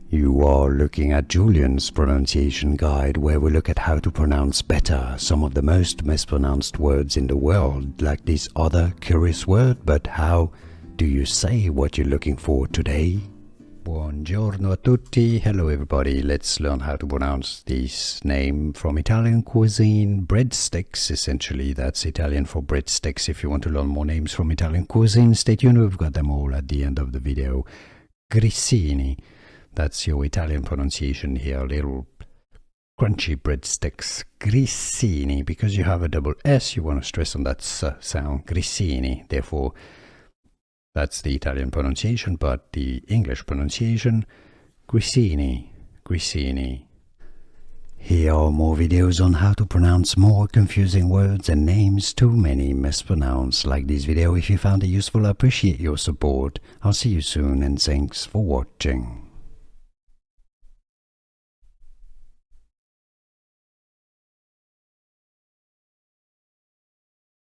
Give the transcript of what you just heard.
You are looking at Julian's pronunciation guide, where we look at how to pronounce better some of the most mispronounced words in the world, like this other curious word. But how do you say what you're looking for today? Buongiorno a tutti. Hello everybody. Let's learn how to pronounce this name from Italian cuisine. Breadsticks, essentially. That's Italian for breadsticks. If you want to learn more names from Italian cuisine, stay tuned. We've got them all at the end of the video. Grissini. That's your Italian pronunciation here. Little crunchy breadsticks. Grissini. Because you have a double S, you want to stress on that sound. Grissini. Therefore, that's the Italian pronunciation, but the English pronunciation, Grissini, Grissini. Here are more videos on how to pronounce more confusing words and names too many mispronounced. Like this video if you found it useful. I appreciate your support. I'll see you soon and thanks for watching.